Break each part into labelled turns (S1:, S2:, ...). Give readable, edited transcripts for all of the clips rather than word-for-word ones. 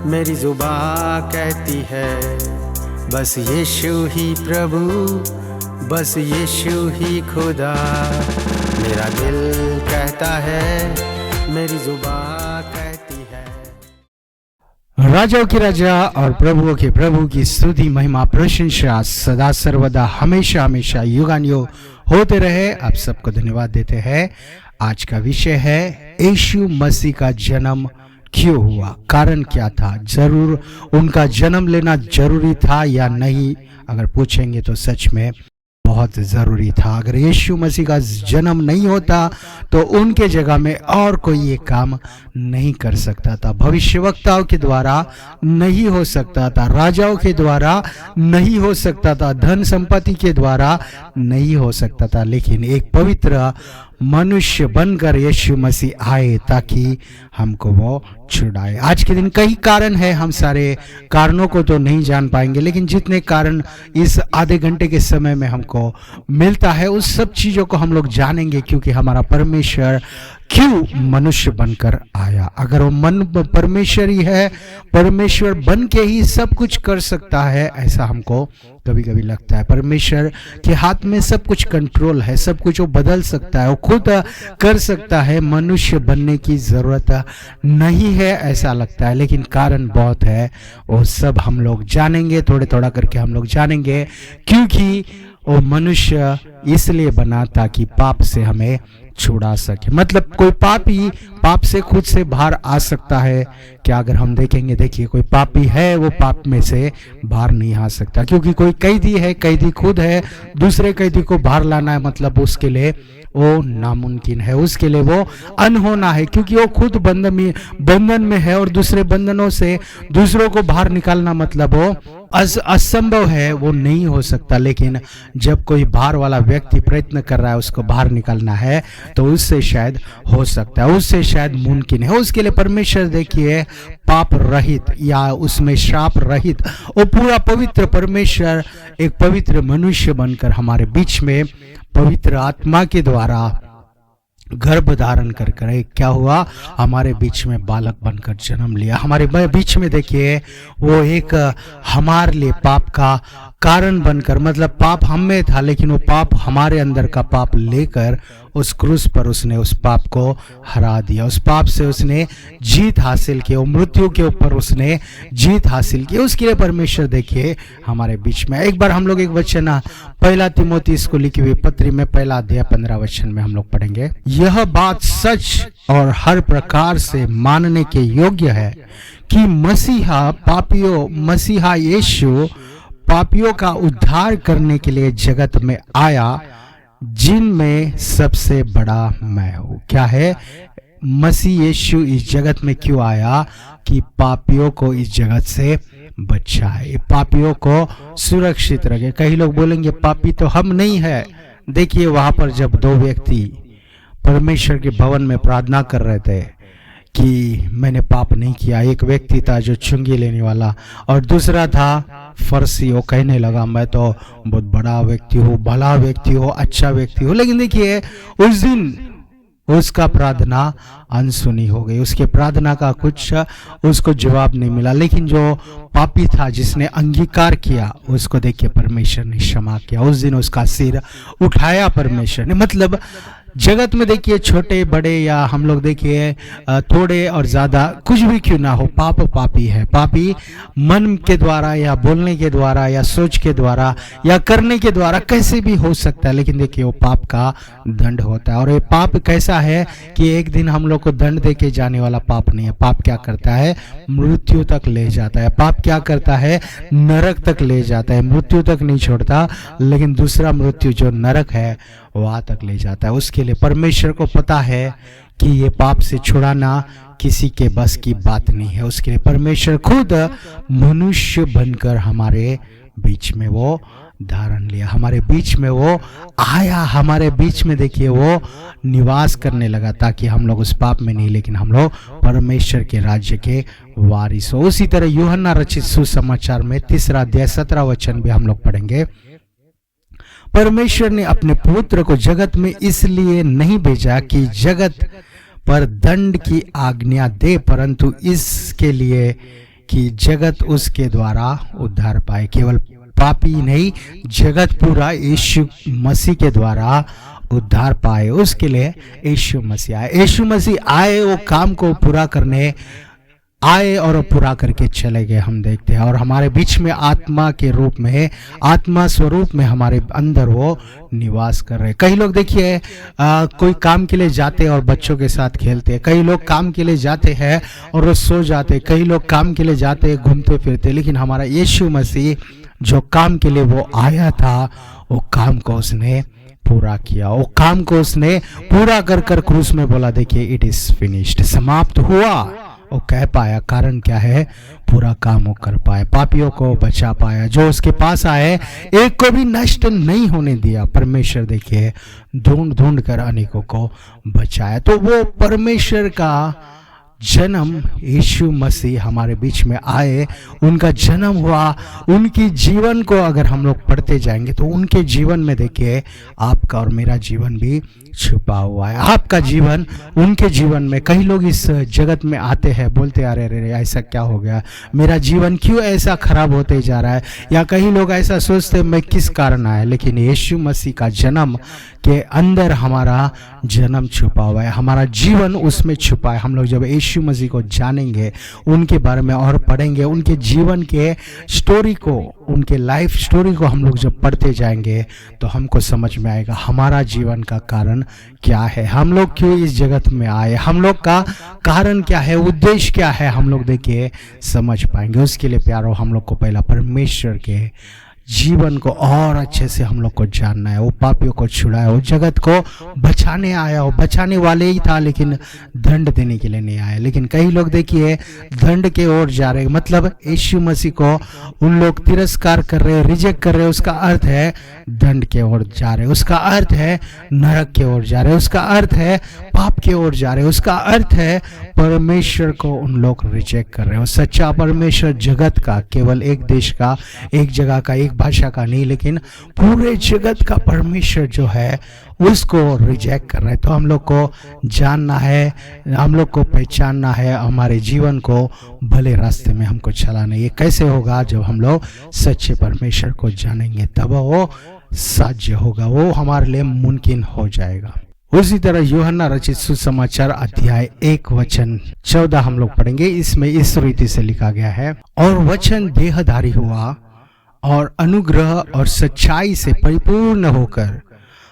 S1: मेरी जुबां कहती है बस यीशु ही प्रभु, बस यीशु ही खुदा। मेरा दिल कहता है, मेरी जुबां कहती है।
S2: राजाओं के राजा और प्रभुओं के प्रभु की स्तुति महिमा प्रशंसा सदा सर्वदा हमेशा हमेशा युगानुयुग होते रहे। आप सबको धन्यवाद देते हैं। आज का विषय है यीशु मसीह का जन्म क्यों हुआ, कारण क्या था, जरूर उनका जन्म लेना जरूरी था या नहीं। अगर पूछेंगे तो सच में बहुत जरूरी था। अगर यीशु मसीह का जन्म नहीं होता तो उनके जगह में और कोई ये काम नहीं कर सकता था। भविष्यवक्ताओं के द्वारा नहीं हो सकता था, राजाओं के द्वारा नहीं हो सकता था, धन संपत्ति के द्वारा नहीं हो सकता था, लेकिन एक पवित्र मनुष्य बनकर यीशु मसीह आए ताकि हमको वो छुड़ाए। आज के दिन कई कारण है, हम सारे कारणों को तो नहीं जान पाएंगे, लेकिन जितने कारण इस आधे घंटे के समय में हमको मिलता है उस सब चीजों को हम लोग जानेंगे, क्योंकि हमारा परमेश्वर क्यों मनुष्य बनकर आया। अगर वो मन परमेश्वर ही है, परमेश्वर बन के ही सब कुछ कर सकता है, ऐसा हमको कभी कभी लगता है। परमेश्वर के हाथ में सब कुछ कंट्रोल है, सब कुछ वो बदल सकता है, वो खुद कर सकता है, मनुष्य बनने की जरूरत नहीं है ऐसा लगता है। लेकिन कारण बहुत है, वो सब हम लोग जानेंगे, थोड़े थोड़ा करके हम लोग जानेंगे। क्योंकि वो मनुष्य इसलिए बना ताकि पाप से हमें छुड़ा सके। मतलब कोई पापी पाप से खुद से बाहर आ सकता है क्या? अगर हम देखेंगे, देखिए कोई पापी है वो पाप में से बाहर नहीं आ सकता, क्योंकि कोई कैदी है, कैदी खुद है, दूसरे कैदी को बाहर लाना है मतलब उसके लिए वो नामुमकिन है, उसके लिए वो अनहोना है, क्योंकि वो खुद बंधन में है और दूसरे बंधनों से दूसरों को बाहर निकालना मतलब वो असंभव है, वो नहीं हो सकता। लेकिन जब कोई बाहर वाला व्यक्ति प्रयत्न कर रहा है उसको बाहर निकालना है तो उससे शायद हो सकता है, उससे शायद मुमकिन है। उसके लिए परमेश्वर देखिए पाप रहित या उसमें श्राप रहित वो पूरा पवित्र परमेश्वर एक पवित्र मनुष्य बनकर हमारे बीच में पवित्र आत्मा के द्वारा गर्भ धारण कर क्या हुआ, हमारे बीच में बालक बनकर जन्म लिया। हमारे बीच में देखिए वो एक हमारे लिए पाप का कारण बनकर, मतलब पाप हम में था लेकिन वो पाप हमारे अंदर का पाप लेकर उस क्रूस पर उसने उस पाप को हरा दिया, उस पाप से उसने जीत हासिल की, वो मृत्यु के ऊपर उसने जीत हासिल की। उसके लिए परमेश्वर देखिए हमारे बीच में। एक बार हम लोग एक वचन पहला तीमुथियुस को लिखी हुई पत्री में पहला अध्याय 15 वचन में हम लोग पढ़ेंगे। यह बात सच और हर प्रकार से मानने के योग्य है कि मसीहा यीशु पापियों का उद्धार करने के लिए जगत में आया, जिनमें सबसे बड़ा मैं हूँ। क्या है? मसीह यीशु इस जगत में क्यों आया? कि पापियों को इस जगत से बचाए, पापियों को सुरक्षित रखे। कई लोग बोलेंगे पापी तो हम नहीं है। देखिए वहां पर जब दो व्यक्ति परमेश्वर के भवन में प्रार्थना कर रहे थे कि मैंने पाप नहीं किया, एक व्यक्ति था जो चुंगी लेने वाला और दूसरा था फरसी। वो कहने लगा मैं तो बहुत बड़ा व्यक्ति हूँ, भला व्यक्ति हूँ, अच्छा व्यक्ति हूँ। लेकिन देखिए उस दिन उसका प्रार्थना अनसुनी हो गई, उसके प्रार्थना का कुछ उसको जवाब नहीं मिला। लेकिन जो पापी था जिसने अंगीकार किया उसको देखिए परमेश्वर ने क्षमा किया, उस दिन उसका सिर उठाया परमेश्वर ने। मतलब जगत में देखिए छोटे बड़े या हम लोग देखिए थोड़े और ज्यादा कुछ भी क्यों ना हो, पाप पापी है। पापी मन के द्वारा या बोलने के द्वारा या सोच के द्वारा या करने के द्वारा कैसे भी हो सकता है, लेकिन देखिए वो पाप का दंड होता है। और ये पाप कैसा है कि एक दिन हम लोग को दंड दे के जाने वाला पाप नहीं है। पाप क्या करता है? मृत्यु तक ले जाता है। पाप क्या करता है? नरक तक ले जाता है। मृत्यु तक नहीं छोड़ता, लेकिन दूसरा मृत्यु जो नरक है वहां तक ले जाता है। उसके लिए परमेश्वर को पता है कि ये पाप से छुड़ाना किसी के बस की बात नहीं है। उसके लिए परमेश्वर खुद मनुष्य बनकर हमारे बीच में वो धारण लिया, हमारे बीच में वो आया, हमारे बीच में देखिए वो निवास करने लगा, ताकि हम लोग उस पाप में नहीं लेकिन हम लोग परमेश्वर के राज्य के वारिस हो। उसी तरह यूहन्ना रचित सुसमाचार में 3 अध्याय 17 वचन भी हम लोग पढ़ेंगे। परमेश्वर ने अपने पुत्र को जगत में इसलिए नहीं भेजा कि जगत पर दंड की आज्ञा दे, परंतु इसके लिए कि जगत उसके द्वारा उद्धार पाए। केवल पापी नहीं, जगत पूरा यीशु मसीह के द्वारा उद्धार पाए। उसके लिए यीशु मसीह आए। यीशु मसीह आए, वो काम को पूरा करने आए और पूरा करके चले गए, हम देखते हैं। और हमारे बीच में आत्मा के रूप में, आत्मा स्वरूप में हमारे अंदर वो निवास कर रहे हैं। कई लोग देखिए कोई काम के लिए जाते हैं और बच्चों के साथ खेलते हैं। कई लोग काम के लिए जाते हैं और वो सो जाते हैं। कई लोग काम के लिए जाते हैं, घूमते फिरते। लेकिन हमारा यीशु मसीह जो काम के लिए वो आया था, वो काम को उसने पूरा किया। वो काम को उसने पूरा कर कर क्रूस में बोला, देखिए इट इज फिनिश्ड, समाप्त हुआ। वो कह पाया, कारण क्या है? पूरा काम वो कर पाया, पापियों को बचा पाया। जो उसके पास आए एक को भी नष्ट नहीं होने दिया। परमेश्वर देखिए ढूंढ ढूंढ कर अनेकों को बचाया। तो वो परमेश्वर का जन्म, यीशु मसीह हमारे बीच में आए, उनका जन्म हुआ। उनकी जीवन को अगर हम लोग पढ़ते जाएंगे तो उनके जीवन में देखिए आपका और मेरा जीवन भी छुपा हुआ है। आपका जीवन उनके जीवन में। कई लोग इस जगत में आते हैं, बोलते अरे रे ऐसा क्या हो गया, मेरा जीवन क्यों ऐसा खराब होते जा रहा है। या कई लोग ऐसा सोचते मैं किस कारण आया। लेकिन यीशु मसीह का जन्म के अंदर हमारा जन्म छुपा हुआ है, हमारा जीवन उसमें छुपा है। हम लोग जब यीशु मसीह को जानेंगे, उनके बारे में और पढ़ेंगे, उनके जीवन के स्टोरी को, उनके लाइफ स्टोरी को हम लोग जब पढ़ते जाएंगे तो हमको समझ में आएगा हमारा जीवन का कारण क्या है, हम लोग क्यों इस जगत में आए, हम लोग का कारण क्या है, उद्देश्य क्या है, हम लोग देखिए समझ पाएंगे। उसके लिए प्यारो हम लोग को पहला परमेश्वर के जीवन को और अच्छे से हम लोग को जानना है। वो पापियों को छुड़ाया, वो जगत को बचाने आया, वो बचाने वाले ही था लेकिन दंड देने के लिए नहीं आया। लेकिन कई लोग देखिए दंड के ओर जा रहे, मतलब यीशु मसीह को उन लोग तिरस्कार कर रहे, रिजेक्ट कर रहे। उसका अर्थ है दंड के ओर जा रहे, उसका अर्थ है नरक के ओर जा रहे, उसका अर्थ है पाप के ओर जा रहे, उसका अर्थ है परमेश्वर को उन लोग रिजेक्ट कर रहे हो। सच्चा परमेश्वर जगत का, केवल एक देश का, एक जगह का, एक भाषा का नहीं, लेकिन पूरे जगत का परमेश्वर जो है उसको रिजेक्ट कर रहे हैं। तो हम लोग को जानना है, हम लोग को पहचानना है, हमारे जीवन को भले रास्ते में हमको चलाना है। ये कैसे होगा? जब हम लोग सच्चे परमेश्वर को जानेंगे, तब वो साध्य होगा, वो हमारे लिए मुमकिन हो जाएगा। उसी तरह यूहन्ना रचित सुसमाचार अध्याय 1 वचन 14 हम लोग पढ़ेंगे। इसमें इस रीति से लिखा गया है, और वचन देहधारी हुआ और अनुग्रह और सच्चाई से परिपूर्ण होकर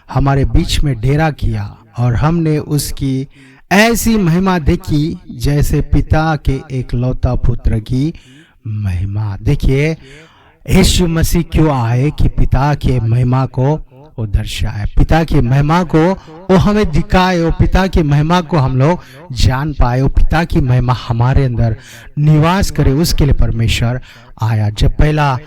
S2: हमारे बीच में डेरा किया, और हमने उसकी ऐसी महिमा देखी जैसे पिता के एकलौता पुत्र की महिमा। देखिए यीशु मसीह क्यों आए? कि पिता के महिमा को वो दर्शाए, पिता की महिमा को वो हमें दिखाए, वो पिता की महिमा को हम लोग जान पाए, वो पिता की महिमा हमारे अंदर निवास करे। उसके लिए परमेश्वर आया। जब पहला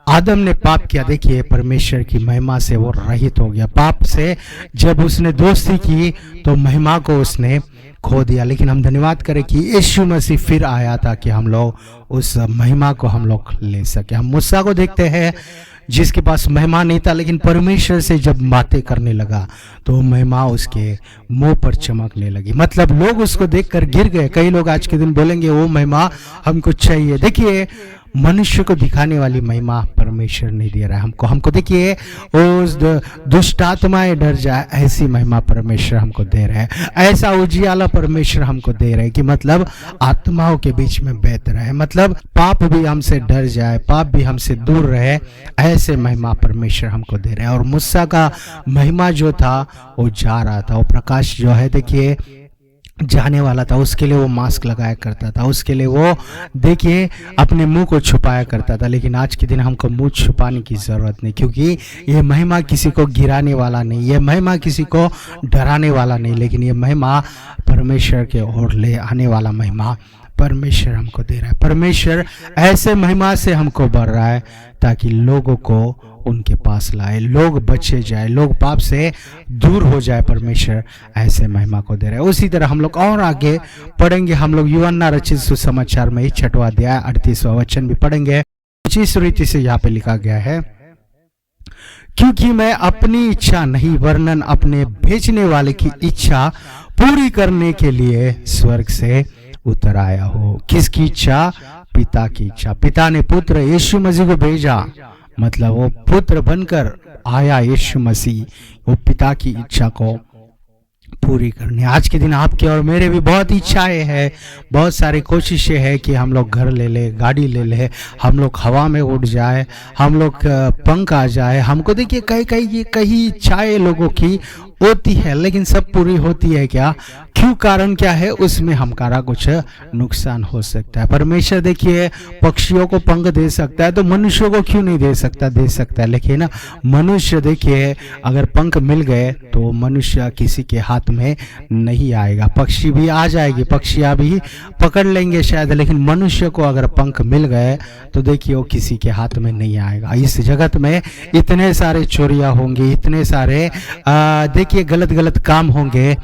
S2: आदम ने पाप किया, देखिए परमेश्वर की महिमा से वो रहित हो गया। पाप से जब उसने दोस्ती की तो महिमा को उसने खो दिया। लेकिन हम धन्यवाद करें कि यीशु मसीह फिर आया था कि हम लोग उस महिमा को हम लोग ले सके। हम मूसा को देखते हैं जिसके पास महिमा नहीं था, लेकिन परमेश्वर से जब बातें करने लगा तो महिमा उसके मुंह पर चमकने लगी। मतलब लोग उसको देखकर गिर गए। कई लोग आज के दिन बोलेंगे वो महिमा हमको चाहिए। देखिए मनुष्य को दिखाने वाली महिमा परमेश्वर नहीं दे रहा है हमको देखिए उस दुष्ट आत्माएं डर जाए ऐसी महिमा परमेश्वर हमको दे रहा है। ऐसा उजियाला परमेश्वर हमको दे रहे हैं कि मतलब आत्माओं के बीच में बहत रहे, मतलब पाप भी हमसे डर जाए, पाप भी हमसे दूर रहे, ऐसे महिमा परमेश्वर हमको दे रहे हैं। और मूसा का महिमा जो था वो जा रहा था, वो प्रकाश जो है देखिए जाने वाला था। उसके लिए वो मास्क लगाया करता था, उसके लिए वो देखिए अपने मुंह को छुपाया करता था। लेकिन आज के दिन हमको मुंह छुपाने की जरूरत नहीं, क्योंकि ये महिमा किसी को गिराने वाला नहीं, ये महिमा किसी को डराने वाला नहीं, लेकिन ये महिमा परमेश्वर के ओर ले आने वाला महिमा परमेश्वर हमको दे रहा है। परमेश्वर ऐसे महिमा से हमको बढ़ रहा है ताकि लोगों को उनके पास लाए, लोग बचे जाए, लोग पाप से दूर हो जाए। परमेश्वर ऐसे महिमा को दे रहे हैं। उसी तरह हम लोग और आगे पढ़ेंगे। हम लोग यूहन्ना रचित सुसमाचार में 6वां अध्याय 38वां वचन भी पढ़ेंगे। इस रीति से यहाँ पे लिखा गया है, क्योंकि मैं अपनी इच्छा नहीं वरन अपने भेजने वाले की इच्छा पूरी करने के लिए स्वर्ग से उतर आया हूँ। किसकी इच्छा? पिता की इच्छा। पिता ने पुत्र यीशु मसीह को भेजा, मतलब वो पुत्र बनकर आया यीशु मसीह, वो पिता की इच्छा को पूरी करनी। आज के दिन आपके और मेरे भी बहुत इच्छाएं हैं, बहुत सारी कोशिशें हैं कि हम लोग घर ले ले, गाड़ी ले ले, हम लोग हवा में उड़ जाए, हम लोग पंख आ जाए। हमको देखिए कई इच्छाएं लोगों की होती है, लेकिन सब पूरी होती है क्या? क्यों? कारण क्या है? उसमें हमारा कुछ नुकसान हो सकता है। परमेश्वर देखिए पक्षियों को पंख दे सकता है, तो मनुष्यों को क्यों नहीं दे सकता? दे सकता है, लेकिन मनुष्य देखिए अगर पंख मिल गए तो मनुष्य किसी के हाथ में नहीं आएगा। पक्षी भी आ जाएगी, पक्षियां भी पकड़ लेंगे शायद, लेकिन मनुष्य को अगर पंख मिल गए तो देखिए वो किसी के हाथ में नहीं आएगा। इस जगत में इतने सारे चोरियां होंगी, इतने सारे देखिए गलत काम होंगे,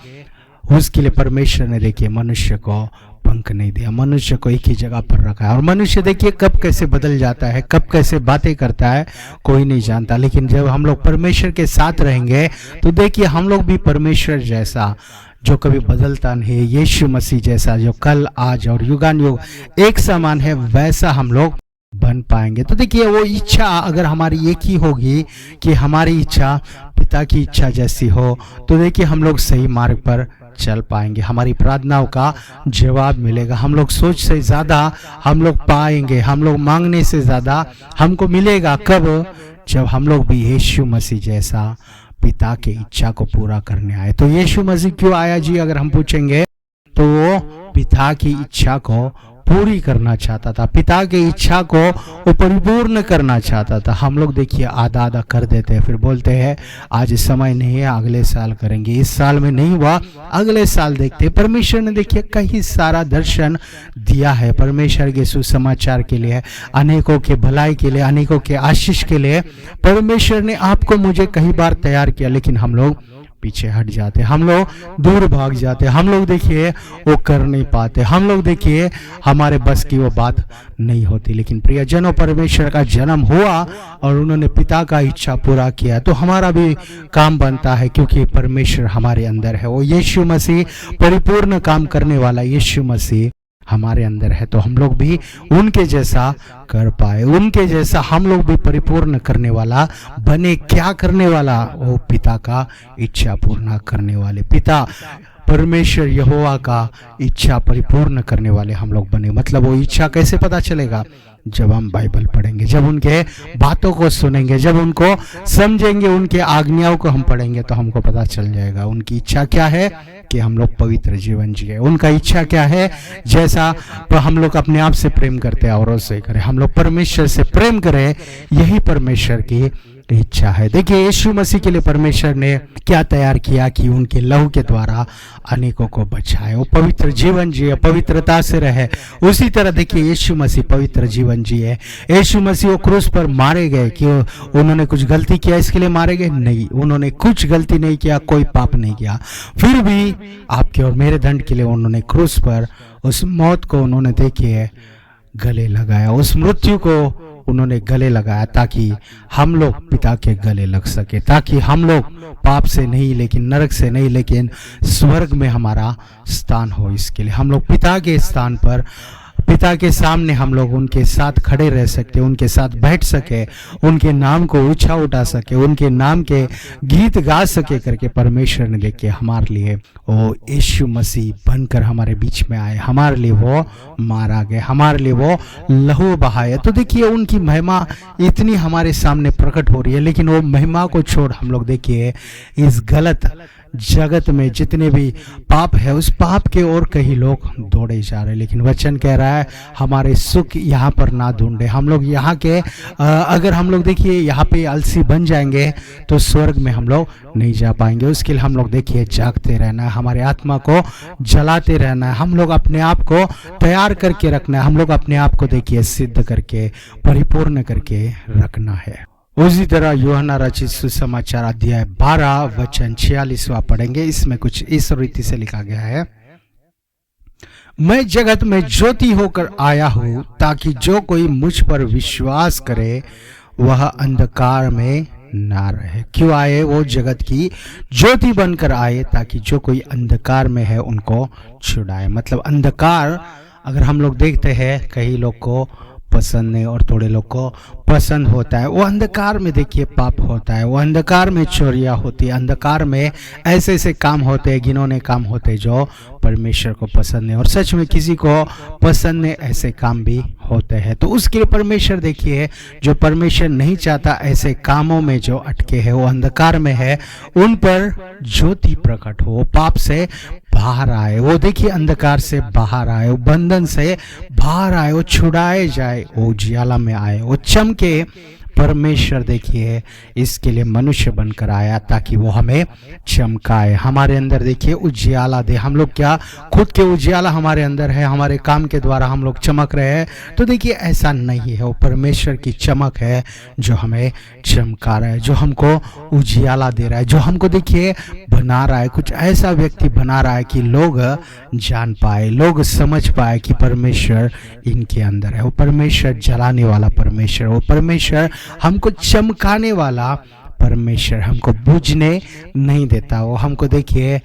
S2: उसके लिए परमेश्वर ने देखिए मनुष्य को पंख नहीं दिया, मनुष्य को एक ही जगह पर रखा है। और मनुष्य देखिए कब कैसे बदल जाता है, कब कैसे बातें करता है, कोई नहीं जानता। लेकिन जब हम लोग परमेश्वर के साथ रहेंगे तो देखिए हम लोग भी परमेश्वर जैसा जो कभी बदलता नहीं, यीशु मसीह जैसा जो कल आज और युगानुयुग एक समान है, वैसा हम लोग बन पाएंगे। तो देखिए वो इच्छा अगर हमारी एक ही होगी कि हमारी इच्छा पिता की इच्छा जैसी हो, तो देखिए हम लोग सही मार्ग पर चल पाएंगे, हमारी प्रार्थनाओं का जवाब मिलेगा। हम लोग सोच से ज्यादा हम लोग पाएंगे, हम लोग मांगने से ज्यादा हमको मिलेगा। कब? जब हम लोग भी यीशु मसीह जैसा पिता की इच्छा को पूरा करने आए। तो यीशु मसीह क्यों आया जी? अगर हम पूछेंगे तो वो पिता की इच्छा को पूरी करना चाहता था, पिता की इच्छा को वो परिपूर्ण करना चाहता था। हम लोग देखिए आधा कर देते हैं, फिर बोलते हैं आज समय नहीं है, अगले साल करेंगे, इस साल में नहीं हुआ अगले साल देखते। परमेश्वर ने देखिए कई सारा दर्शन दिया है, परमेश्वर के सुसमाचार के लिए, अनेकों के भलाई के लिए, अनेकों के आशीष के लिए परमेश्वर ने आपको मुझे कई बार तैयार किया, लेकिन हम लोग पीछे हट जाते, हम लोग दूर भाग जाते, हम लोग देखिए वो कर नहीं पाते, हम लोग देखिए हमारे बस की वो बात नहीं होती। लेकिन प्रियजनों, परमेश्वर का जन्म हुआ और उन्होंने पिता का इच्छा पूरा किया, तो हमारा भी काम बनता है, क्योंकि परमेश्वर हमारे अंदर है। वो यीशु मसीह परिपूर्ण काम करने वाला यीशु मसीह हमारे अंदर है, तो हम लोग भी उनके जैसा कर पाए, उनके जैसा हम लोग भी परिपूर्ण करने वाला बने। क्या करने वाला? वो पिता का इच्छा पूर्ण करने वाले, पिता परमेश्वर यहोवा का इच्छा परिपूर्ण करने वाले हम लोग बने। मतलब वो इच्छा कैसे पता चलेगा? जब हम बाइबल पढ़ेंगे, जब उनके बातों को सुनेंगे, जब उनको समझेंगे, उनके आज्ञाओं को हम पढ़ेंगे, तो हमको पता चल जाएगा उनकी इच्छा क्या है कि हम लोग पवित्र जीवन जिए। उनका इच्छा क्या है? जैसा हम लोग अपने आप से प्रेम करते हैं औरों से करें, हम लोग परमेश्वर से प्रेम करें, यही परमेश्वर की इच्छा है। देखिए यीशु मसीह के लिए परमेश्वर ने क्या तैयार किया कि उनके लहू के द्वारा अनेकों को बचाए, वो पवित्र जीवन जिए, पवित्रता से रहे। उसी तरह देखिए यीशु मसीह पवित्र जीवन जिए। यीशु मसीह वो क्रूस पर मारे गए कि उन्होंने कुछ गलती किया इसके लिए मारे गए? नहीं, उन्होंने कुछ गलती नहीं किया, कोई पाप नहीं किया, फिर भी आपके और मेरे दंड के लिए उन्होंने क्रूस पर उस मौत को उन्होंने देखिए गले लगाया, उस मृत्यु को उन्होंने गले लगाया, ताकि हम लोग पिता के गले लग सके, ताकि हम लोग पाप से नहीं, लेकिन नरक से नहीं, लेकिन स्वर्ग में हमारा स्थान हो। इसके लिए हम लोग पिता के स्थान पर, पिता के सामने हम लोग उनके साथ खड़े रह सकते, उनके साथ बैठ सके, उनके नाम को ऊंचा उठा सके, उनके नाम के गीत गा सके करके परमेश्वर ने देखिए हमारे लिए वो यीशु मसीह बनकर हमारे बीच में आए, हमारे लिए वो मारा गया, हमारे लिए वो लहू बहाया। तो देखिए उनकी महिमा इतनी हमारे सामने प्रकट हो रही है, लेकिन वो महिमा को छोड़ हम लोग देखिए इस गलत जगत में जितने भी पाप है, उस पाप के ओर कई लोग दौड़े जा रहे हैं। लेकिन वचन कह रहा है हमारे सुख यहाँ पर ना ढूंढे। हम लोग यहाँ के अगर हम लोग देखिए यहाँ पे आलसी बन जाएंगे तो स्वर्ग में हम लोग नहीं जा पाएंगे। उसके लिए हम लोग देखिए जागते रहना है, हमारे आत्मा को जलाते रहना है, हम लोग अपने आप को तैयार करके रखना है, हम लोग अपने आप को देखिए सिद्ध करके परिपूर्ण करके रखना है। उसी तरह यूहन्ना रचित सुसमाचार अध्याय 12 वचन 46वां पढ़ेंगे। इसमें कुछ इस रीति से लिखा गया है, मैं जगत में ज्योति होकर आया हूं ताकि जो कोई मुझ पर विश्वास करे वह अंधकार में ना रहे। क्यों आए? वो जगत की ज्योति बनकर आए ताकि जो कोई अंधकार में है उनको छुड़ाए। मतलब अंधकार अगर हम लोग देखते हैं कई लोग को पसंद नहीं और थोड़े लोग को पसंद होता है। वो अंधकार में देखिए पाप होता है, वो अंधकार में चोरियां होती है, अंधकार में ऐसे ऐसे काम होते हैं, घिनौने काम होते हैं जो परमेश्वर को पसंद नहीं। और सच में किसी को पसंद नहीं ऐसे काम भी होते हैं। तो उसके लिए परमेश्वर देखिए, जो परमेश्वर नहीं चाहता ऐसे कामों में जो अटके हैं, वो अंधकार में है, उन पर ज्योति प्रकट हो, पाप से बाहर आए, वो देखिए अंधकार से बाहर आए, वो बंधन से बाहर आए, वो छुड़ाए जाए, वो उजियाला में आए, वो चमके। परमेश्वर देखिए इसके लिए मनुष्य बनकर आया ताकि वो हमें चमकाए, हमारे अंदर देखिए उजियाला दे। हम लोग क्या खुद के उजियाला हमारे अंदर है, हमारे काम के द्वारा हम लोग चमक रहे हैं, तो देखिए ऐसा नहीं है। वो परमेश्वर की चमक है जो हमें चमका रहा है, जो हमको उजियाला दे रहा है, जो हमको देखिए बना रहा है, कुछ ऐसा व्यक्ति बना रहा है कि लोग जान पाए, लोग समझ पाए कि परमेश्वर इनके अंदर है। वो परमेश्वर जलाने वाला परमेश्वर, वो परमेश्वर हमको चमकाने वाला परमेश्वर, हमको बुझने नहीं देता। वो हमको देखिए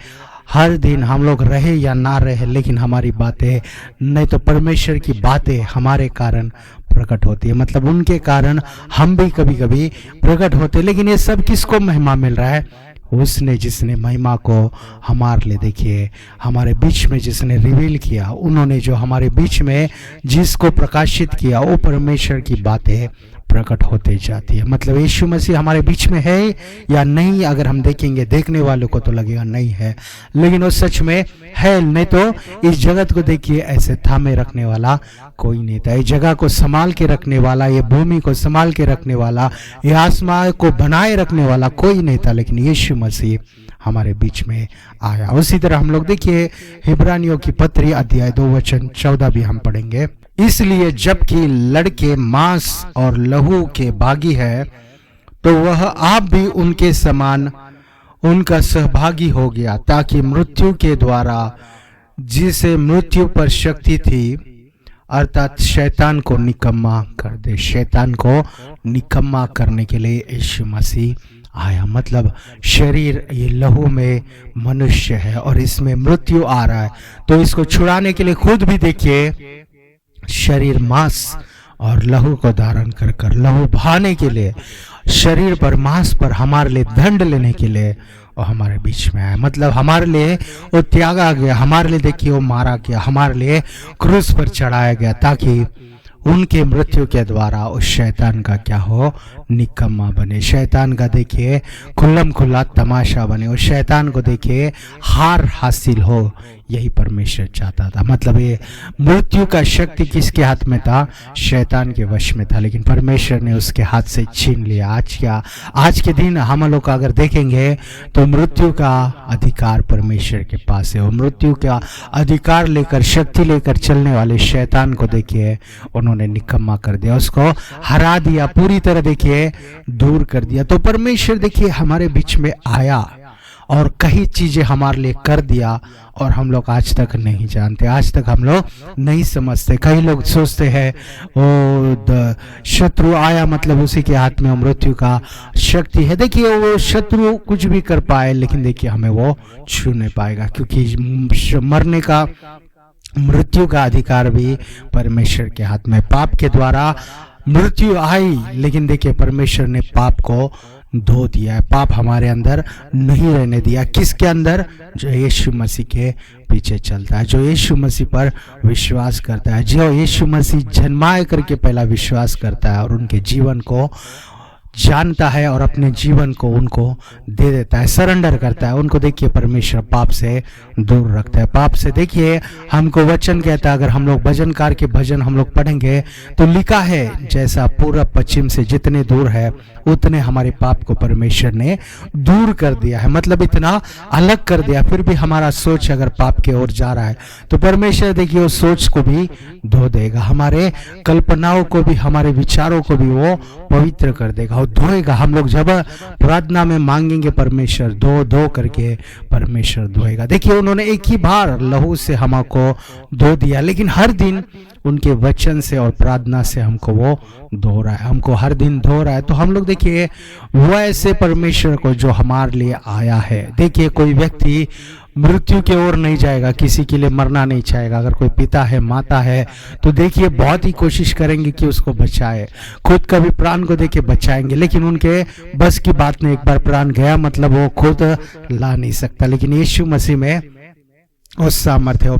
S2: हर दिन हम लोग रहे या ना रहे, लेकिन हमारी बातें नहीं तो परमेश्वर की बातें हमारे कारण प्रकट होती है, मतलब उनके कारण हम भी कभी कभी प्रकट होते। लेकिन ये सब किसको महिमा मिल रहा है? उसने जिसने महिमा को हमारे लिए देखिए हमारे बीच में जिसने रिवील किया, उन्होंने जो हमारे बीच में जिसको प्रकाशित किया, वो परमेश्वर की बातें प्रकट होते जाती है। मतलब यीशु मसीह हमारे बीच में है या नहीं, अगर हम देखेंगे, देखने वालों को तो लगेगा नहीं है, लेकिन वो सच में है। नहीं तो इस जगत को देखिए ऐसे थामे रखने वाला कोई नहीं था, इस जगह को संभाल के रखने वाला, ये भूमि को संभाल के रखने वाला, ये आसमान को बनाए रखने वाला कोई नहीं था, लेकिन यीशु मसीह हमारे बीच में आया। उसी तरह हम लोग देखिए इब्रानियों की पत्री अध्याय 2:14 भी हम पढ़ेंगे। इसलिए जबकि लड़के मांस और लहू के भागी है, तो वह आप भी उनके समान उनका सहभागी हो गया, ताकि मृत्यु के द्वारा जिसे मृत्यु पर शक्ति थी, अर्थात शैतान को निकम्मा कर दे। शैतान को निकम्मा करने के लिए यीशु मसीह आया। मतलब शरीर ये लहू में मनुष्य है और इसमें मृत्यु आ रहा है, तो इसको छुड़ाने के लिए खुद भी देखिए शरीर मांस और लहू को धारण कर कर, लहू बहाने के लिए, शरीर पर मांस पर हमारे लिए दंड लेने के लिए वो हमारे बीच में आया। मतलब हमारे लिए वो त्यागा गया, हमारे लिए देखिए वो मारा गया, हमारे लिए क्रूस पर चढ़ाया गया, ताकि उनके मृत्यु के द्वारा उस शैतान का क्या हो, निकम्मा बने। शैतान का देखिए खुल्लम खुल्ला तमाशा बने, उस शैतान को देखिए हार हासिल हो, यही परमेश्वर चाहता था। मतलब ये मृत्यु का शक्ति किसके हाथ में था? शैतान के वश में था, लेकिन परमेश्वर ने उसके हाथ से छीन लिया। आज के दिन हम लोग अगर देखेंगे तो मृत्यु का अधिकार परमेश्वर के पास है। वो मृत्यु का अधिकार लेकर, शक्ति लेकर चलने वाले शैतान को देखिए उन्होंने निकम्मा कर दिया, उसको हरा दिया, पूरी तरह देखिए दूर कर दिया। तो परमेश्वर देखिए हमारे बीच में आया और कई चीजें हमारे लिए कर दिया, और हम लोग आज तक नहीं जानते, आज तक हम लोग नहीं समझते। कई लोग सोचते हैं वो शत्रु आया मतलब उसी के हाथ में मृत्यु का शक्ति है। देखिए वो शत्रु कुछ भी कर पाए, लेकिन देखिए हमें वो छू नहीं पाएगा, क्योंकि मरने का, मृत्यु का अधिकार भी परमेश्वर के हाथ में। पाप के द्वारा मृत्यु आई, लेकिन देखिए परमेश्वर ने पाप को धो दिया है, पाप हमारे अंदर नहीं रहने दिया। किसके अंदर? जो यीशु मसीह के पीछे चलता है, जो यीशु मसीह पर विश्वास करता है, जो यीशु मसीह जन्माए करके पहला विश्वास करता है और उनके जीवन को जानता है और अपने जीवन को उनको दे देता है, सरेंडर करता है, उनको देखिए परमेश्वर पाप से दूर रखता है। पाप से देखिए हमको वचन कहता है, अगर हम लोग भजनकार के भजन हम लोग पढ़ेंगे तो लिखा है, जैसा पूरब पश्चिम से जितने दूर है उतने हमारे पाप को परमेश्वर ने दूर कर दिया है। मतलब इतना अलग कर दिया। फिर भी हमारा सोच अगर पाप की ओर जा रहा है तो परमेश्वर देखिए उस सोच को भी धो देगा, हमारे कल्पनाओं को भी, हमारे विचारों को भी वो पवित्र कर देगा और धोएगा। हम लोग जब प्रार्थना में मांगेंगे परमेश्वर धो धो करके परमेश्वर धोएगा। देखिए उन्होंने एक ही बार लहू से हमको धो दिया, लेकिन हर दिन उनके वचन से और प्रार्थना से हमको वो धो रहा है, हमको हर दिन धो रहा है। तो हम लोग देखिए वो ऐसे परमेश्वर को जो हमारे लिए आया है। देखिए कोई व्यक्ति मृत्यु की ओर नहीं जाएगा, किसी के लिए मरना नहीं चाहेगा। अगर कोई पिता है, माता है, तो देखिए बहुत ही कोशिश करेंगे कि उसको बचाए, खुद कभी प्राण को देके बचाएंगे, लेकिन उनके बस की बात नहीं। एक बार प्राण गया मतलब वो खुद ला नहीं सकता, लेकिन यीशु मसीह में उस सामर्थ्य,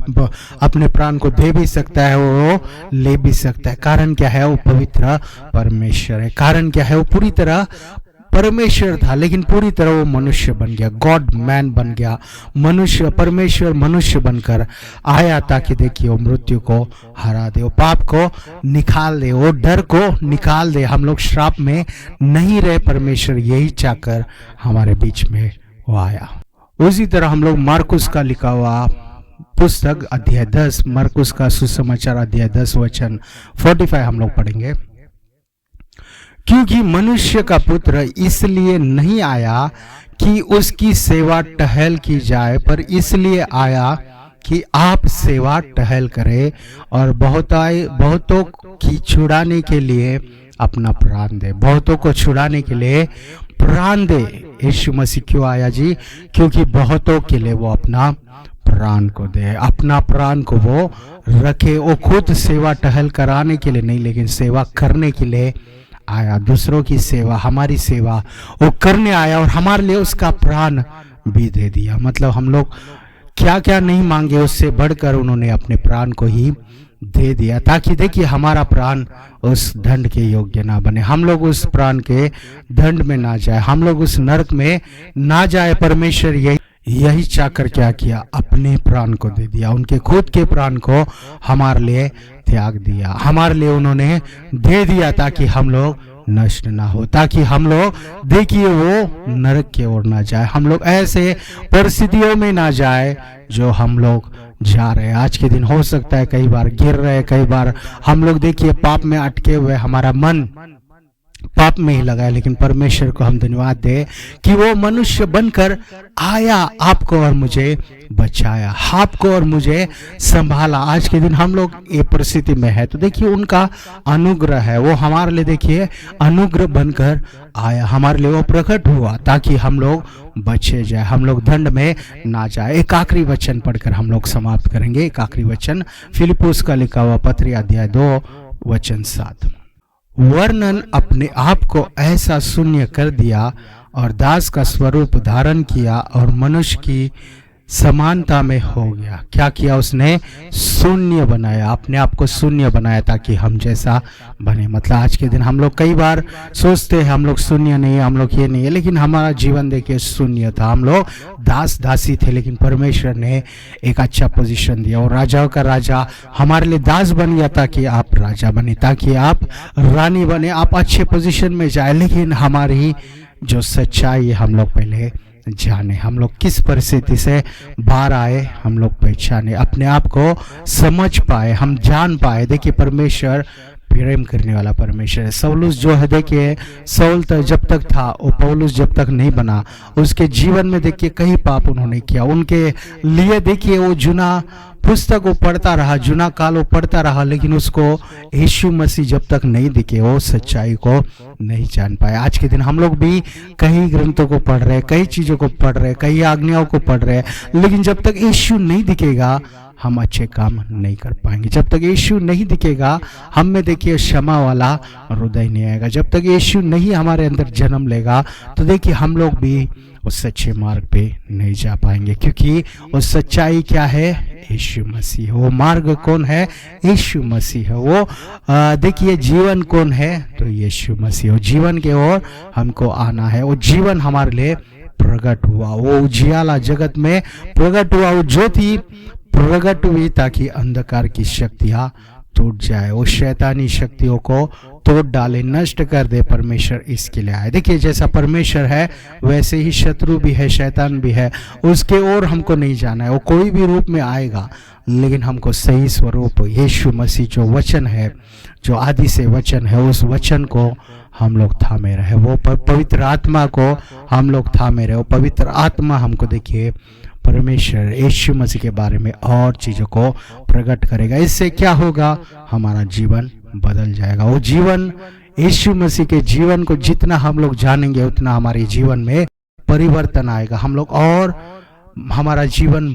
S2: अपने प्राण को दे भी सकता है, वो ले भी सकता है। कारण क्या है? वो पवित्र परमेश्वर है। कारण क्या है? वो पूरी तरह परमेश्वर था, लेकिन पूरी तरह वो मनुष्य बन गया, गॉड मैन बन गया। मनुष्य, परमेश्वर मनुष्य बनकर आया ताकि देखिए वो मृत्यु को हरा दे, वो पाप को निकाल दे, वो डर को निकाल दे। हम लोग श्राप में नहीं रहे, परमेश्वर यही चाहकर हमारे बीच में वो आया। उसी तरह हम लोग मार्कुस का लिखा हुआ पुस्तक अध्याय 10, मार्कुस का सुसमाचार अध्याय 10 वचन 45 हम लोग पढ़ेंगे। क्योंकि मनुष्य का पुत्र इसलिए नहीं आया कि उसकी सेवा टहल की जाए, पर इसलिए आया कि आप सेवा टहल करें और बहुतों की छुड़ाने के लिए अपना प्राण दे। बहुतों को छुड़ाने के लिए प्राण दे। यीशु मसीह क्यों आया जी? क्योंकि बहुतों के लिए वो अपना प्राण को दे, अपना प्राण को वो रखे। वो खुद सेवा टहल कराने के लिए नहीं, लेकिन सेवा करने के लिए आया। दूसरों की सेवा, हमारी सेवा वो करने आया और हमारे लिए उसका प्राण भी दे दिया। मतलब हम लोग क्या क्या नहीं मांगे, उससे बढ़कर उन्होंने अपने प्राण को ही दे दिया, ताकि देखिए हमारा प्राण उस दंड के योग्य ना बने, हम लोग उस प्राण के दंड में ना जाए, हम लोग उस नरक में ना जाए। परमेश्वर यही चाहकर क्या किया? अपने प्राण को दे दिया। उनके खुद के प्राण को हमारे लिए त्याग दिया, हमारे लिए उन्होंने दे दिया, ताकि हम लोग नष्ट ना हो, ताकि हम लोग देखिए वो नरक की ओर ना जाए, हम लोग ऐसे परिस्थितियों में ना जाए जो हम लोग जा रहे हैं। आज के दिन हो सकता है कई बार गिर रहे, कई बार हम लोग देखिए पाप में अटके हुए, हमारा मन पाप में ही लगा है, लेकिन परमेश्वर को हम धन्यवाद दे कि वो मनुष्य बनकर आया, आपको और मुझे बचाया, आपको और मुझे संभाला। आज के दिन हम लोग ये परिस्थिति में है तो देखिए उनका अनुग्रह है, वो हमारे लिए देखिए अनुग्रह बनकर आया, हमारे लिए वो प्रकट हुआ ताकि हम लोग बचे जाए, हम लोग दंड में ना जाए। एक आखिरी वचन पढ़कर हम लोग समाप्त करेंगे। एक आखिरी वचन फिलिप्पुस का लिखा हुआ पत्री अध्याय 2 वचन 7। वर्णन अपने आप को ऐसा शून्य कर दिया और दास का स्वरूप धारण किया और मनुष्य की समानता में हो गया। क्या किया उसने? शून्य बनाया, अपने आप को शून्य बनाया ताकि हम जैसा बने। मतलब आज के दिन हम लोग कई बार सोचते हैं हम लोग शून्य नहीं है, हम लोग ये नहीं है, लेकिन हमारा जीवन देखिए शून्य था, हम लोग दास दासी थे, लेकिन परमेश्वर ने एक अच्छा पोजीशन दिया और राजाओं का राजा हमारे लिए दास बन गया ताकि आप राजा बने, ताकि आप रानी बने, आप अच्छे पोजीशन में जाए। लेकिन हमारी जो सच्चाई है हम लोग पहले जाने, हम लोग किस परिस्थिति से बाहर आए, हम लोग पहचाने, अपने आप को समझ पाए, हम जान पाए। देखिए परमेश्वर प्रेम करने वाला परमेश्वर है। सौलुस जो है देखिए, सौल तो जब तक था, वो पौलुस जब तक नहीं बना, उसके जीवन में देखिए कई पाप उन्होंने किया। उनके लिए देखिए वो जुना पुस्तक वो पढ़ता रहा, जुना काल वो पढ़ता रहा, लेकिन उसको यीशु मसीह जब तक नहीं दिखे वो सच्चाई को नहीं जान पाए। आज के दिन हम लोग भी कई ग्रंथों को पढ़ रहे, कई चीजों को पढ़ रहे, कई आज्ञाओं को पढ़ रहे, लेकिन जब तक यीशु नहीं दिखेगा हम अच्छे काम नहीं कर पाएंगे। जब तक यीशु नहीं दिखेगा हम में देखिए क्षमा वाला हृदय नहीं आएगा। जब तक यीशु नहीं हमारे अंदर जन्म लेगा तो देखिए हम लोग भी उस सच्चे मार्ग पे नहीं जा पाएंगे, क्योंकि वो सच्चाई क्या है? यीशु मसीह। वो मार्ग कौन है? यीशु मसीह है। वो देखिए जीवन कौन है? तो यीशु मसीह। वो जीवन के ओर हमको आना है, वो जीवन हमारे लिए प्रकट हुआ, वो उजियाला जगत में प्रकट हुआ, वो ज्योति प्रकट हुई ताकि अंधकार की शक्तियां टूट जाए, वो शैतानी शक्तियों को तोड़ डाले, नष्ट कर दे। परमेश्वर इसके लिए आए। देखिए जैसा परमेश्वर है वैसे ही शत्रु भी है, शैतान भी है, उसके ओर हमको नहीं जाना है। वो कोई भी रूप में आएगा, लेकिन हमको सही स्वरूप यीशु मसीह जो वचन है, जो आदि से वचन है, उस वचन को हम लोग थामे रहे, वो पवित्र आत्मा को हम लोग थामे रहे। वो पवित्र आत्मा हमको देखिए परमेश्वर यीशु मसीह के बारे में और चीजों को प्रकट करेगा। इससे क्या होगा? हमारा जीवन बदल जाएगा। वो जीवन यीशु मसीह के जीवन को जितना हम लोग जानेंगे उतना हमारे जीवन में परिवर्तन आएगा। हम लोग और हमारा जीवन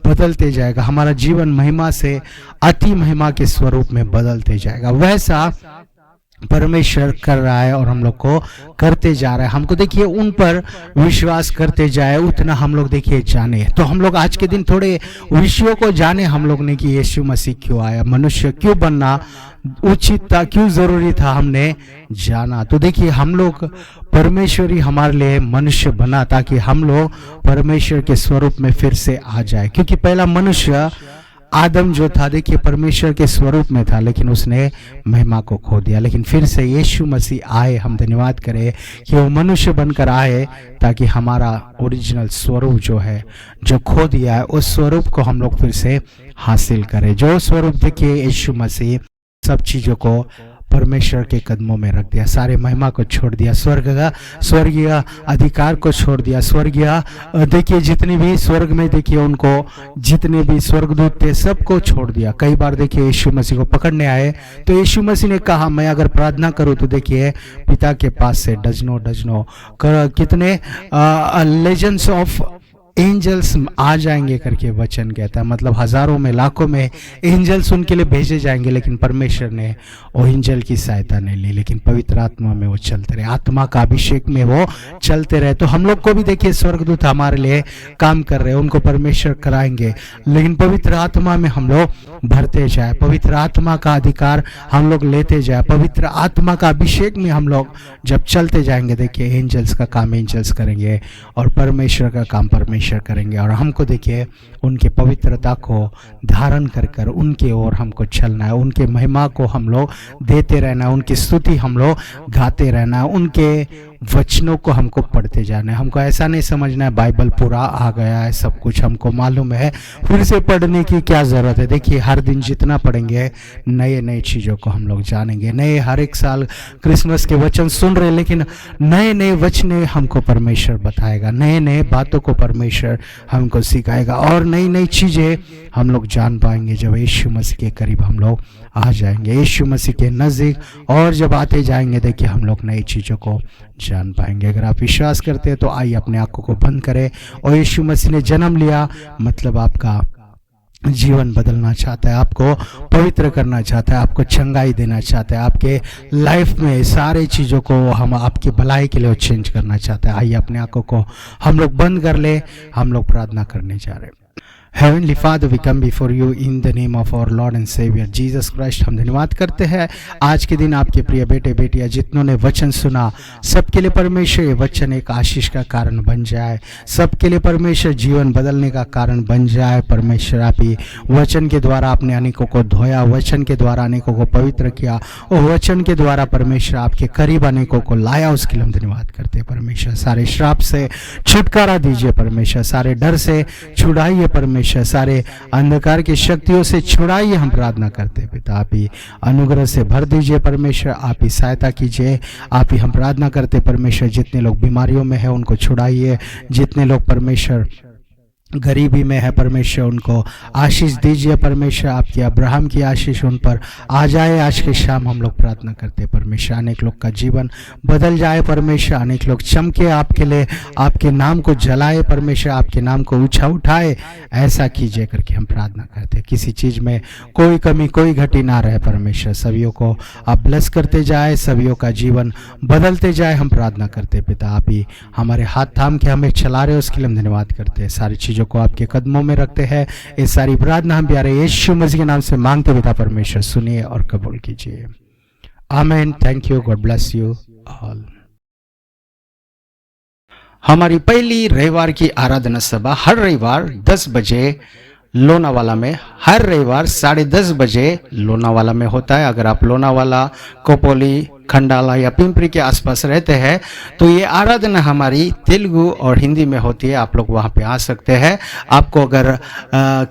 S2: बदलते जाएगा, हमारा जीवन महिमा से अति महिमा के स्वरूप में बदलते जाएगा। वैसा परमेश्वर कर रहा है और हम लोग को करते जा रहा है। हमको देखिए उन पर विश्वास करते जाए उतना हम लोग देखिए जाने। तो हम लोग आज के दिन थोड़े विषयों को जाने हम लोग ने कि यीशु मसीह क्यों आया, मनुष्य क्यों बनना उचित था, क्यों जरूरी था, हमने जाना। तो देखिए हम लोग परमेश्वर ही हमारे लिए मनुष्य बना ताकि हम लोग परमेश्वर के स्वरूप में फिर से आ जाए। क्योंकि पहला मनुष्य आदम जो था देखिए परमेश्वर के स्वरूप में था, लेकिन उसने महिमा को खो दिया। लेकिन फिर से यीशु मसीह आए, हम धन्यवाद करें कि वो मनुष्य बनकर आए ताकि हमारा ओरिजिनल स्वरूप जो है, जो खो दिया है, उस स्वरूप को हम लोग फिर से हासिल करें। जो स्वरूप देखिए यीशु मसीह सब चीजों को परमेश्वर के कदमों में रख दिया, सारे महिमा को छोड़ दिया, स्वर्गीय अधिकार को छोड़ दिया, स्वर्गीय देखिए जितने भी स्वर्ग में देखिए उनको जितने भी स्वर्गदूत थे सबको छोड़ दिया। कई बार देखिए यीशु मसीह को पकड़ने आए तो यीशु मसीह ने कहा मैं अगर प्रार्थना करूं तो देखिए पिता के पास से डजनों कितने लेजेंड्स ऑफ एंजल्स आ जाएंगे करके वचन कहता है। मतलब हजारों में लाखों में एंजल्स उनके लिए भेजे जाएंगे, लेकिन परमेश्वर ने वो एंजल की सहायता नहीं ली, लेकिन पवित्र आत्मा में वो चलते रहे, आत्मा का अभिषेक में वो चलते रहे। तो हम लोग को भी देखिए स्वर्गदूत हमारे लिए काम कर रहे हैं, उनको परमेश्वर कराएंगे, लेकिन पवित्र आत्मा में हम लोग भरते जाए, पवित्र आत्मा का अधिकार हम लोग लेते जाए, पवित्र आत्मा का अभिषेक में हम लोग जब चलते जाएंगे देखिए एंजल्स का काम एंजल्स करेंगे और परमेश्वर का काम परमेश्वर करेंगे। और हमको देखिए उनके पवित्रता को धारण कर कर उनके ओर हमको चलना है, उनके महिमा को हम लोग देते रहना है, उनकी स्तुति हम लोग गाते रहना है, उनके वचनों को हमको पढ़ते जाना है। हमको ऐसा नहीं समझना है बाइबल पूरा आ गया है, सब कुछ हमको मालूम है, फिर से पढ़ने की क्या जरूरत है। देखिए हर दिन जितना पढ़ेंगे नए नए चीज़ों को हम लोग जानेंगे, नए हर एक साल क्रिसमस के वचन सुन रहे, लेकिन नए नए वचन हमको परमेश्वर बताएगा, नए नए बातों को परमेश्वर हमको सिखाएगा और नई नई चीज़ें हम लोग जान पाएंगे जब यीशु मसीह के करीब हम लोग आ जाएंगे, यीशु मसीह के नज़दीक। और जब आते जाएंगे देखिए हम लोग नई चीज़ों को जान पाएंगे। अगर आप विश्वास करते हैं तो आइए अपने आंखों को बंद करें। और यीशु मसीह ने जन्म लिया, मतलब आपका जीवन बदलना चाहता है, आपको पवित्र करना चाहता है, आपको चंगाई देना चाहता है, आपके लाइफ में सारे चीज़ों को हम आपकी भलाई के लिए चेंज करना चाहता है। आइए अपने आंखों को हम लोग बंद कर ले, हम लोग प्रार्थना करने जा रहे हैं। Heavenly Father, we come before you in the name of our Lord and Savior Jesus Christ। हम धन्यवाद करते हैं आज के दिन आपके प्रिय बेटे बेटियां जितनों ने वचन सुना, सबके लिए परमेश्वर ये वचन एक आशीष का कारण बन जाए, सबके लिए परमेश्वर जीवन बदलने का कारण बन जाए। परमेश्वर आप ही वचन के द्वारा आपने अनेकों को धोया, वचन के द्वारा अनेकों को पवित्र किया और वचन के द्वारा परमेश्वर आपके करीब अनेकों को लाया, उसके लिए हम धन्यवाद करते हैं। परमेश्वर सारे श्राप से छुटकारा दीजिए, परमेश्वर सारे डर से छुड़ाइए, परमेश्वर सारे अंधकार की शक्तियों से छुड़ाइए, हम प्रार्थना करते हैं। पिता आप ही अनुग्रह से भर दीजिए, परमेश्वर आप ही सहायता कीजिए, आप ही हम प्रार्थना करते परमेश्वर जितने लोग बीमारियों में है उनको छुड़ाइए, जितने लोग परमेश्वर गरीबी में है परमेश्वर उनको आशीष दीजिए, परमेश्वर आपकी अब्राहम की आशीष उन पर आ जाए। आज के शाम हम लोग प्रार्थना करते हैं परमेश्वर अनेक लोग का जीवन बदल जाए, परमेश्वर अनेक लोग चमके आपके लिए, आपके नाम को जलाए, परमेश्वर आपके नाम को ऊंचा उठाए, ऐसा कीजिए करके हम प्रार्थना करते हैं। किसी चीज़ में कोई कमी कोई घटी ना रहे, परमेश्वर सभियों को आप ब्लेस करते जाए, सभियों का जीवन बदलते जाए, हम प्रार्थना करते पिता। आप ही हमारे हाथ थाम के हमें चला रहे हो, उसके लिए हम धन्यवाद करते हैं। सारी चीज़ों को आपके कदमों में रखते हैं, ये सारी प्रार्थना हम प्यारे यीशु मसीह के नाम से मांगते पिता परमेश्वर सुनिए और कबूल कीजिए, आमीन। Thank you, God bless you all. हमारी पहली रविवार की आराधना सभा हर रविवार 10 बजे लोनावाला में, हर रविवार 10:30 बजे लोनावाला में होता है। अगर आप लोनावाला, कोपोली, खंडाला या पिंपरी के आसपास रहते हैं तो ये आराधना हमारी तेलुगु और हिंदी में होती है, आप लोग वहाँ पे आ सकते हैं। आपको अगर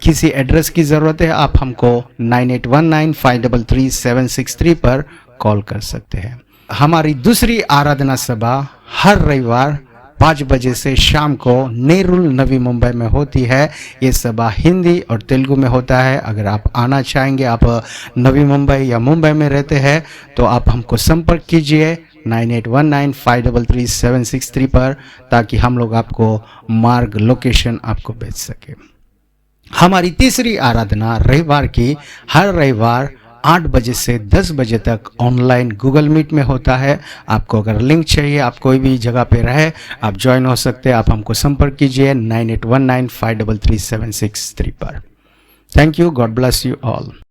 S2: किसी एड्रेस की ज़रूरत है आप हमको 9819533763 पर कॉल कर सकते हैं। हमारी दूसरी आराधना सभा हर रविवार 5 बजे से शाम को नेरुल नवी मुंबई में होती है। ये सभा हिंदी और तेलुगु में होता है। अगर आप आना चाहेंगे, आप नवी मुंबई या मुंबई में रहते हैं तो आप हमको संपर्क कीजिए 9819533763 पर, ताकि हम लोग आपको मार्ग लोकेशन आपको भेज सके। हमारी तीसरी आराधना रविवार की हर रविवार 8 बजे से 10 बजे तक ऑनलाइन गूगल मीट में होता है। आपको अगर लिंक चाहिए, आप कोई भी जगह पे रहे, आप ज्वाइन हो सकते हैं। आप हमको संपर्क कीजिए 9819533763 पर। Thank you, God bless you all.